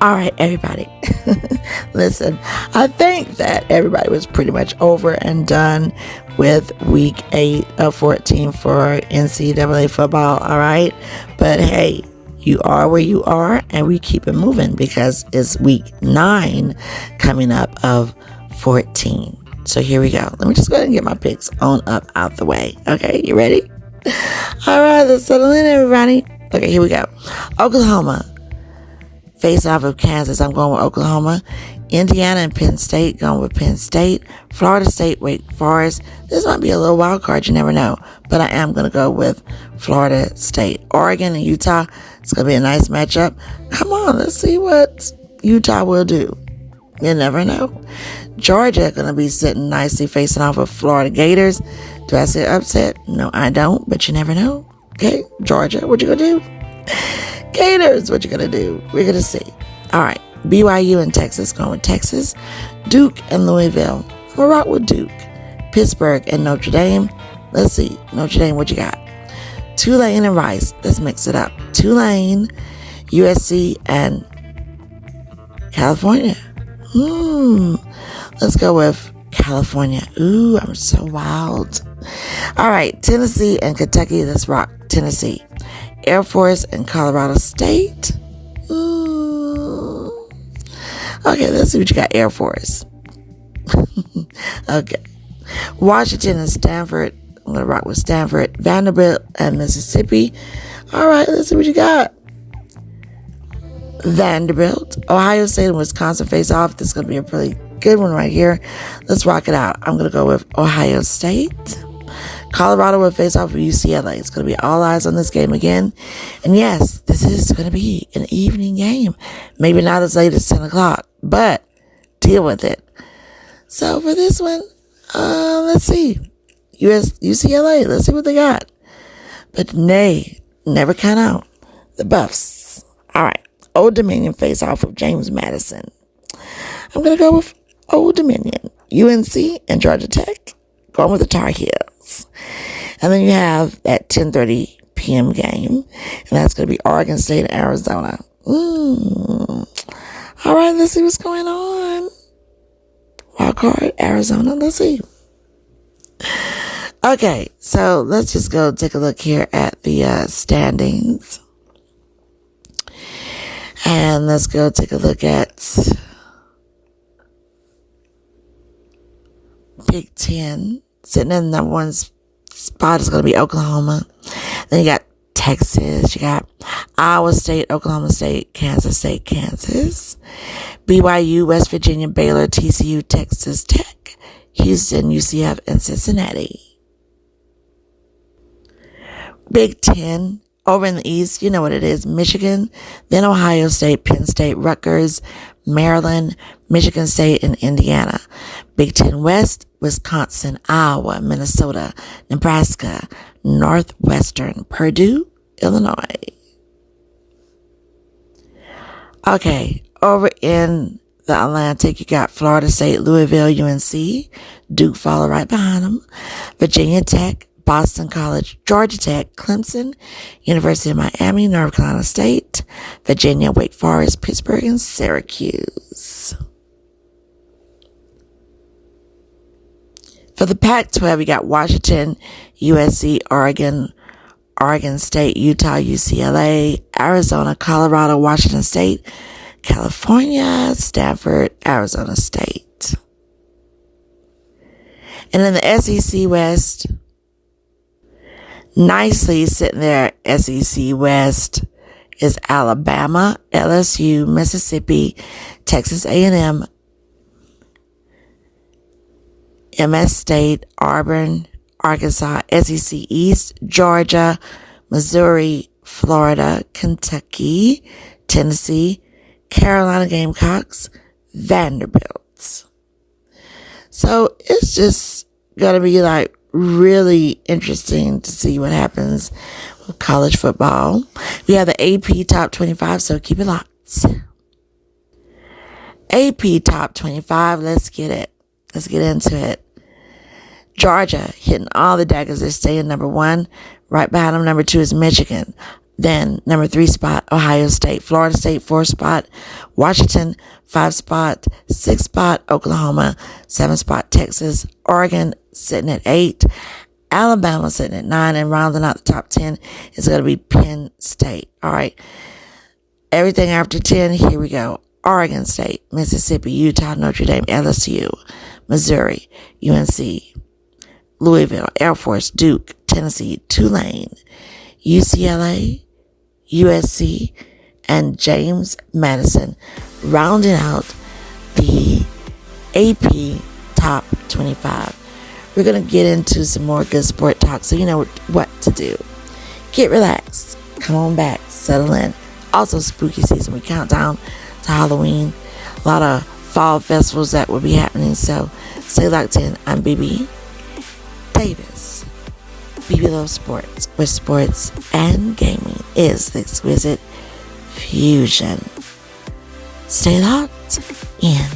All right, everybody. Listen, I think that everybody was pretty much over and done with week 8 of 14 for NCAA football. All right. But hey, you are where you are, and we keep it moving because it's week 9 coming up of 14. So here we go. Let me just go ahead and get my picks on up out the way. Okay, you ready? All right, let's settle in, everybody. Okay, here we go. Oklahoma face off of Kansas. I'm going with Oklahoma. Indiana and Penn State, going with Penn State. Florida State, Wake Forest. This might be a little wild card, you never know. But I am going to go with Florida State. Oregon and Utah, it's going to be a nice matchup. Come on, let's see what Utah will do. You never know. Georgia going to be sitting nicely facing off with Florida Gators. Do I say upset? No, I don't, but you never know. Okay, Georgia, what you going to do? Gators, what you gonna do? We're gonna see. All right, BYU and Texas, going with Texas. Duke and Louisville. I'm gonna rock with Duke. Pittsburgh and Notre Dame. Let's see, Notre Dame, what you got? Tulane and Rice. Let's mix it up. Tulane, USC, and California. Let's go with California. Ooh, I'm so wild. All right, Tennessee and Kentucky. Let's rock Tennessee. Air Force and Colorado State. Okay, let's see what you got. Air Force. Okay. Washington and Stanford. I'm going to rock with Stanford. Vanderbilt and Mississippi. All right, let's see what you got. Vanderbilt. Ohio State and Wisconsin face off. This is going to be a pretty good one right here. Let's rock it out. I'm going to go with Ohio State. Colorado will face off with UCLA. It's going to be all eyes on this game again. And yes, this is going to be an evening game. Maybe not as late as 10 o'clock, but deal with it. So for this one, let's see. UCLA, let's see what they got. But nay, never count out the Buffs. All right. Old Dominion face off with James Madison. I'm going to go with Old Dominion. UNC and Georgia Tech. Going with the Tar Heels. And then you have that 10:30 p.m. game. And that's going to be Oregon State and Arizona. All right, let's see what's going on. Wild card, Arizona. Let's see. Okay, so let's just go take a look here at the standings. And let's go take a look at Big Ten. Sitting in the number one spot is going to be Oklahoma. Then you got Texas. You got Iowa State, Oklahoma State, Kansas, BYU, West Virginia, Baylor, TCU, Texas Tech, Houston, UCF, and Cincinnati. Big Ten. Over in the East, you know what it is. Michigan, then Ohio State, Penn State, Rutgers, Maryland, Michigan State, and Indiana. Big Ten West, Wisconsin, Iowa, Minnesota, Nebraska, Northwestern, Purdue, Illinois. Okay, over in the Atlantic, you got Florida State, Louisville, UNC, Duke follow right behind them, Virginia Tech, Boston College, Georgia Tech, Clemson, University of Miami, North Carolina State, Virginia, Wake Forest, Pittsburgh, and Syracuse. For the Pac-12, we got Washington, USC, Oregon, Oregon State, Utah, UCLA, Arizona, Colorado, Washington State, California, Stanford, Arizona State. And in the SEC West, nicely sitting there, SEC West, is Alabama, LSU, Mississippi, Texas A&M, MS State, Auburn, Arkansas, SEC East, Georgia, Missouri, Florida, Kentucky, Tennessee, Carolina Gamecocks, Vanderbilt. So it's just going to be like really interesting to see what happens with college football. We have the AP Top 25, so keep it locked. AP Top 25, let's get it. Let's get into it. Georgia hitting all the daggers. They're staying number 1. Right behind them, number 2 is Michigan. Then number 3 spot, Ohio State. Florida State, 4 spot. Washington, 5 spot. 6 spot, Oklahoma. 7 spot, Texas. Oregon sitting at 8. Alabama sitting at 9. And rounding out the top 10 is going to be Penn State. All right. Everything after 10, here we go. Oregon State, Mississippi, Utah, Notre Dame, LSU, Missouri, UNC, Louisville, Air Force, Duke, Tennessee, Tulane, UCLA, USC, and James Madison, rounding out the AP Top 25. We're going to get into some more good sport talk, so you know what to do. Get relaxed. Come on back. Settle in. Also, spooky season. We count down to Halloween. A lot of fall festivals that will be happening, so stay locked in. I'm BB Davis. BB Loves Sports, where sports and gaming is the exquisite fusion. Stay locked in.